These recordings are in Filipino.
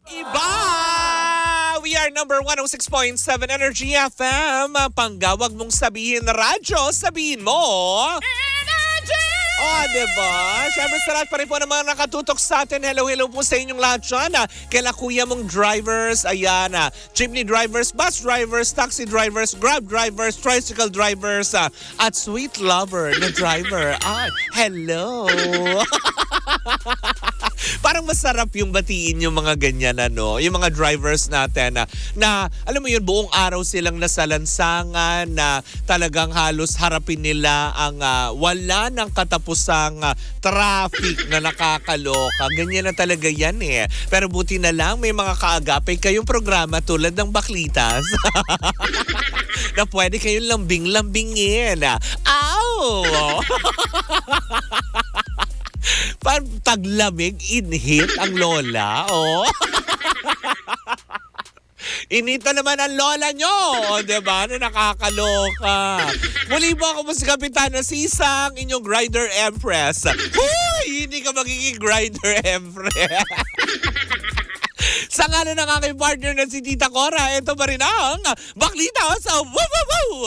Iba! We are number 106.7 Energy FM. Panggawag mong sabihin na radyo, sabihin mo... Energy! Oh, diba? Siyempre sa lahat pa rin po ng mga nakatutok sa atin. Hello po sa inyong lahat dyan. Kaila kuya mong drivers, ayan. Jeepney drivers, bus drivers, taxi drivers, grab drivers, tricycle drivers, at sweet lover na driver. Hello! Parang masarap yung batiin yung mga ganyan, ano? Yung mga drivers natin na alam mo yun, buong araw silang nasalansangan na talagang halos harapin nila ang wala ng katapusang traffic na nakakaloka. Ganyan na talaga yan eh. Pero buti na lang may mga kaagapay kayong programa tulad ng Baklitas na pwede kayong lambing-lambingin. Ow! Parang taglamig, inhit ang lola, oh. Inita naman ang lola nyo, o diba? Na nakakaloka. Muli po ako po si Kapitana Sisang, inyong Grinder Empress. Huy! Hindi ka magiging Grinder Empress. Sa ngalan ng aking partner na si Tita Cora, ito pa rin ang Baklita sa Woo!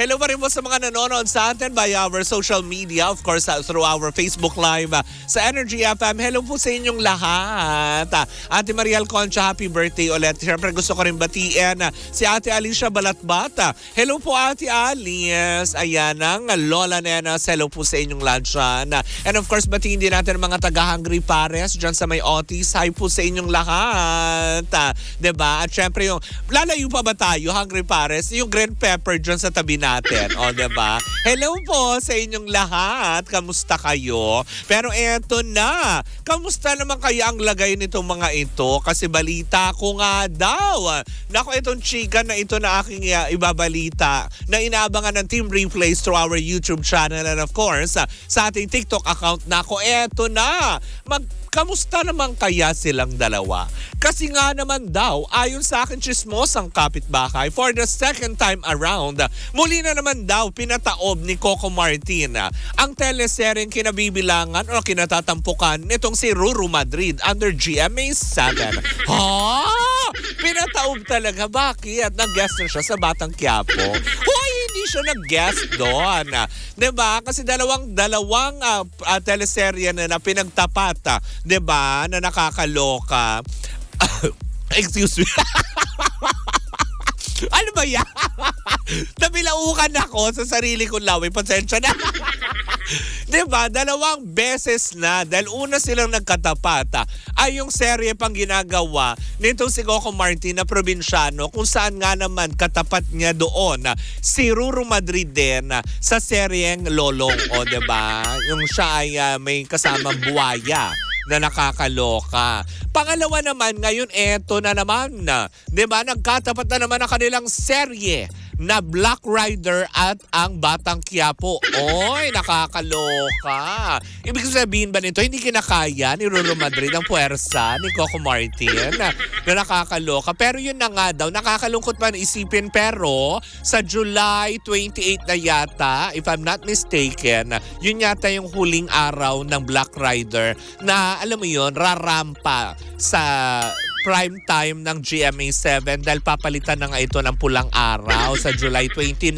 Hello pa rin po sa mga nanonood sa atin by our social media, of course, through our Facebook Live sa Energy FM. Hello po sa inyong lahat. Ate Mariel Concha, happy birthday ulit. Siyempre gusto ko rin batiin si Ate Alicia Balatbata. Hello po Ate Alice. Ayan ang Lola Nenas. Hello po sa inyong lahat dyan. And of course, batiin din natin mga taga-Hungry Pares dyan sa may Otis. Hi po sa inyong lahat. Diba? At syempre yung, lalayo pa ba tayo, Hungry Pares? Yung green pepper dyan sa tabi natin. O, diba? Hello po sa inyong lahat. Kamusta kayo? Pero eto na. Kamusta naman kaya ang lagay nitong mga ito? Kasi balita ko nga daw. Naku, itong chika na ito na aking ibabalita na inaabangan ng Team Replays through our YouTube channel and of course, sa ating TikTok account. Naku, eto na. Kamusta naman kaya silang dalawa? Kasi nga naman daw, ayon sa akin chismosang kapitbahay, for the second time around, muli na naman daw pinataob ni Coco Martin ang teleseryeng kinabibilangan o kinatatampukan nitong si Ruru Madrid under GMA7. Ha? Pinataob talaga. Bakit? Nag-guest na siya sa Batang Quiapo. Hindi siya nag-guest doon. Diba? Kasi dalawang teleserye na pinagtapat, diba? Na nakakaloka. Excuse me. Ano ba yan? Nabilaukan ako sa sarili kong laway. Pasensya na. Diba? Dalawang beses na dahil una silang nagkatapat ay yung serye pang ginagawa nitong si Coco Martin na probinsyano kung saan nga naman katapat niya doon si Ruru Madrid din sa seryeng Lolong. O diba? Yung siya ay may kasamang buwaya na nakakaloka. Pangalawa naman, ngayon eto na naman. Diba? Nagkatapat na naman ang kanilang serye na Black Rider at ang Batang Quiapo. Oy, nakakaloka. Ibig sabihin ba nito, hindi kinakaya ni Ruru Madrid ang puwersa ni Coco Martin na nakakaloka. Pero yun na nga daw, nakakalungkot man isipin, pero sa July 28 na yata, if I'm not mistaken, yun yata yung huling araw ng Black Rider na, alam mo yun, rarampa sa prime time ng GMA7 dahil papalitan na nga ito ng pulang araw sa July 29.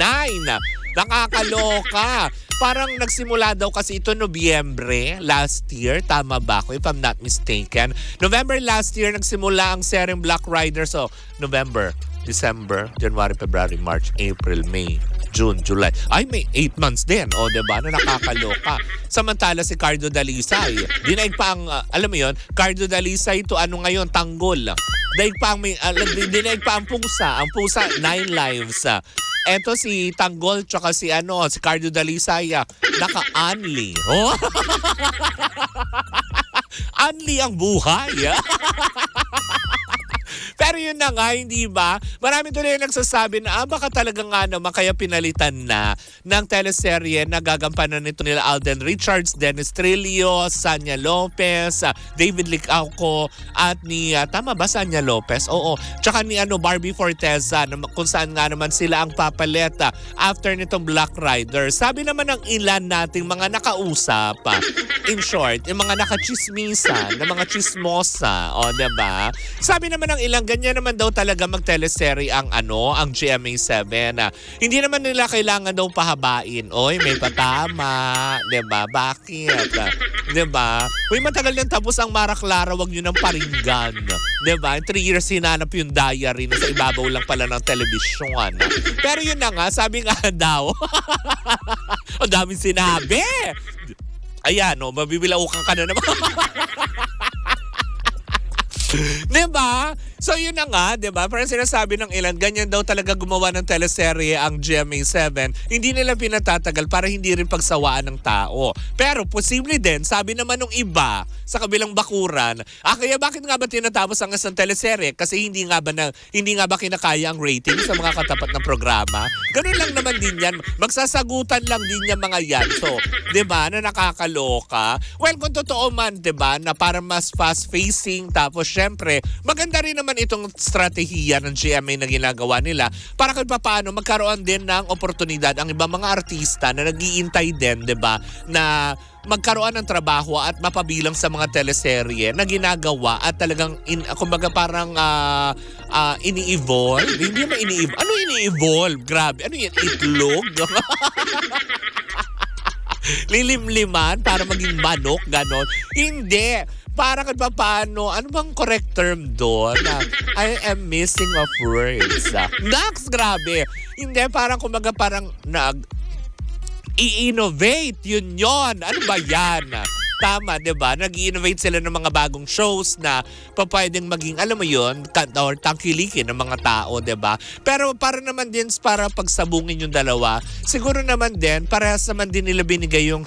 Nakakaloka. Parang nagsimula daw kasi ito Nobyembre last year. Tama ba ako if I'm not mistaken? November last year nagsimula ang seryeng Black Rider. So, November, December, January, February, March, April, May, June, July. Ay, may 8 months din. O, diba? Na nakakaloka. Samantala si Cardo Dalisay. Dinaig pa ang, alam mo yun, Cardo Dalisay to ano ngayon, tanggol. Dinaig pa ang pusa. Ang pusa, 9 lives. Eto si Tanggol tsaka si Cardo Dalisay, naka-unli. Oh? Unli ang buhay. Pero Pero yun na nga, hindi ba? Marami tuloy yung nagsasabi na baka talaga nga naman kaya pinalitan na ng teleserye na gagampanan nito nila Alden Richards, Dennis Trillo, Sanya Lopez, David Licauco at ni, tama ba Sanya Lopez? Oo. Tsaka ni Barbie Forteza kung saan nga naman sila ang papalit after nitong Black Rider. Sabi naman ng ilan nating mga nakausap, in short, yung mga nakachismisa, ng mga chismosa, diba? Sabi naman ng ilang, ganyan naman daw talaga magteleserye ang GMA7. Hindi naman nila kailangan daw pahabain. Oy, may patama, diba? Bakit? Diba? Uy, matagal nang tapos ang Mara Clara, wag nyo nang paringgan. Diba? 3 years hinanap yung diary na sa ibabaw lang pala ng telebisyon. Pero yun na nga, sabi nga daw, ang daming sinabi. Ayan, mabibilaukan ka na naman. Diba? So yun na nga, diba? Parang sinasabi ng ilan, ganyan daw talaga gumawa ng teleserye ang GMA7. Hindi nila pinatatagal para hindi rin pagsawaan ng tao. Pero posible din, sabi naman ng iba sa kabilang bakuran, kaya bakit nga ba tinatapos ang isang teleserye? Kasi hindi nga ba kinakaya ang rating sa mga katapat ng programa? Ganun lang naman din yan. Magsasagutan lang din yan mga yan. So, diba, na nakakaloka. Well, kung totoo man, diba, na para mas fast-facing, tapos syempre, maganda rin naman itong strategiya ng GMA na ginagawa nila para kahit paano magkaroon din ng oportunidad ang ibang mga artista na nag-iintay din, diba, na magkaroon ng trabaho at mapabilang sa mga teleserye na ginagawa at talagang kumbaga parang ini-evolve. Hindi naman ini-evolve. Ano ini-evolve? Grabe. Ano yan? Itlog? Lilimliman para maging manok, ganon. Hindi. Para kahit paano, ano bang correct term doon? I am missing of words. Nax, grabe. Hindi, parang kumbaga parang i-innovate, yun. Ano ba yan? Tama, diba? Nag-i-innovate sila ng mga bagong shows na pwedeng maging, alam mo yun, or tangkilikin ng mga tao, diba? Pero para naman din, para pagsabungin yung dalawa, siguro naman din, parehas naman din nila binigay yung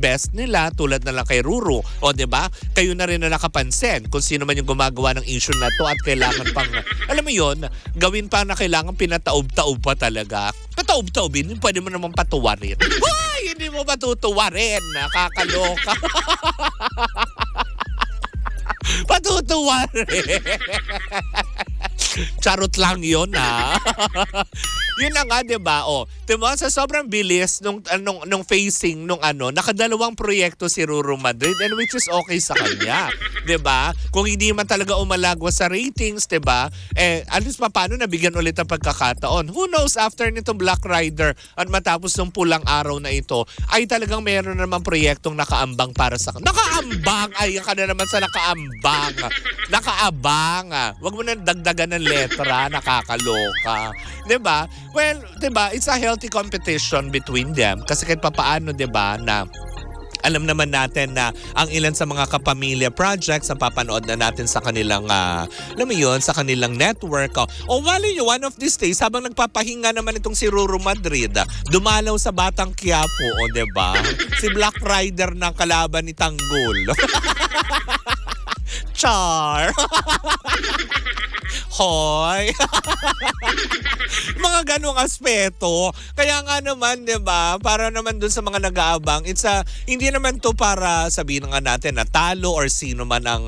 best nila, tulad na lang kay Ruru. O diba? Kayo na rin na nakapansin kung sino man yung gumagawa ng issue na to at kailangan pang, alam mo yun, gawin pa na kailangan pinataob-taob pa talaga. Pataob-taobin, pwede mo naman patuwarin. Hoy! Hindi mo patutuwarin. Nakakaloka. Patutuwarin. Charot lang yun, Yun na nga, diba? Diba, sa sobrang bilis nung facing nung nakadalawang proyekto si Ruru Madrid, and which is okay sa kanya. Diba? Kung hindi man talaga umalagwa sa ratings, diba? At least paano nabigyan ulit ang pagkakataon. Who knows, after nitong Black Rider at matapos ng pulang araw na ito, ay talagang meron naman proyektong nakaambang para sa kanya. Nakaambang! Ay, ka na naman sa nakaambang. Nakaabang. Wag mo na dagdagan ng letra, nakakaloka. 'Di ba? Well, 'di ba, it's a healthy competition between them kasi kahit papaano, 'di ba, na alam naman natin na ang ilan sa mga kapamilya projects na papanood na natin sa kanilang, alam mo yun, sa kanilang network. Wali nyo, one of these days, habang nagpapahinga naman itong si Ruru Madrid, dumalaw sa Batang Quiapo, diba? Si Black Rider ng kalaban ni Tanggol. Char! Hoy! Mga ganong aspeto. Kaya nga naman, 'di ba? Para naman dun sa mga nag-aabang, hindi naman to para sabihin nga natin na talo or sino man ang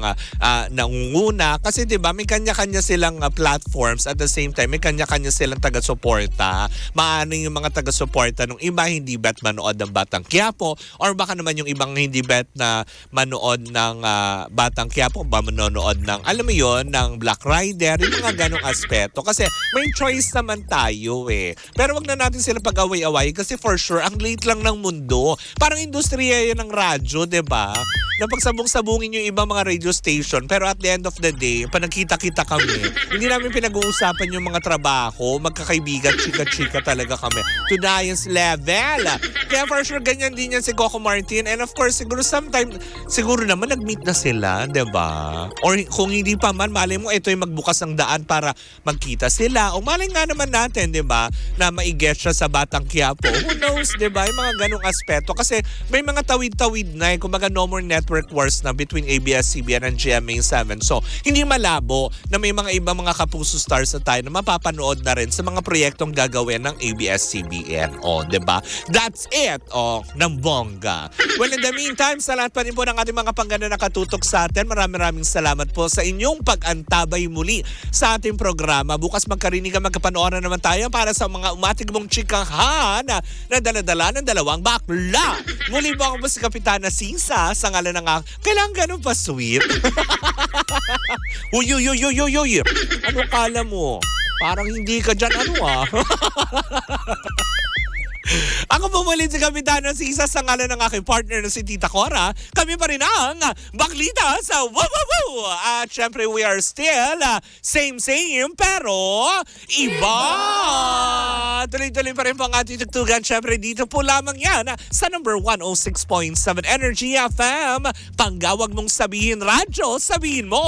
nangunguna kasi 'di ba, may kanya-kanya silang platforms, at the same time may kanya-kanya silang taga-suporta. Maano yung mga taga-suporta nung iba hindi bet manood ng Batang Quiapo, or baka naman yung ibang hindi bet na manood ng Batang Quiapo ba manonood ng, alam mo yon, ng Black Rider, yung mga ganong aspeto. Kasi may choice naman tayo Pero wag na natin sila pag-away-away kasi for sure, ang late lang ng mundo. Parang industriya yan ng radyo, diba? Na pagsabong-sabungin yung ibang mga radio station. Pero at the end of the day, pag nagkita-kita kami, hindi namin pinag-uusapan yung mga trabaho, magkakaibigan, chika-chika talaga kami. To the highest level. Kaya for sure, ganyan din yan si Coco Martin. And of course, siguro naman nag-meet na sila, diba? ba? Or kung hindi pa man, malay mo ito yung magbukas ng daan para magkita sila. O malay nga naman natin, di ba, na maiget siya sa Batang Quiapo. Who knows, di ba? Yung mga ganong aspeto. Kasi may mga tawid-tawid na kumbaga no more network wars na between ABS-CBN and GMA7. So, hindi malabo na may mga ibang mga kapuso stars na tayo na mapapanood na rin sa mga proyektong gagawin ng ABS-CBN. O, di ba? That's it. O, ng bongga. Well, in the meantime, sa lahat pa rin po ng ating mga panggana na katutok sa atin, maraming salamat po sa inyong pag-antabay muli sa ating programa. Bukas magkarinig ka, magkapanooran naman tayo para sa mga umatig mong chikahan na dala-dala ng dalawang bakla. Muli po ako po si Kapitana Sisa sa ngalan ng kailangan ganun pa sweet. Uy. Ano kala mo? Parang hindi ka dyan Ako pumulin si Kapitana Sisa sa ngalan ng aking partner na si Tita Cora. Kami pa rin ang baklita sa Wow! At syempre we are still same pero iba! Tuloy-tuloy pa rin po ang ating tugtugan. Syempre dito po lamang yan sa number 106.7 Energy FM. Panggawag mong sabihin radyo, sabihin mo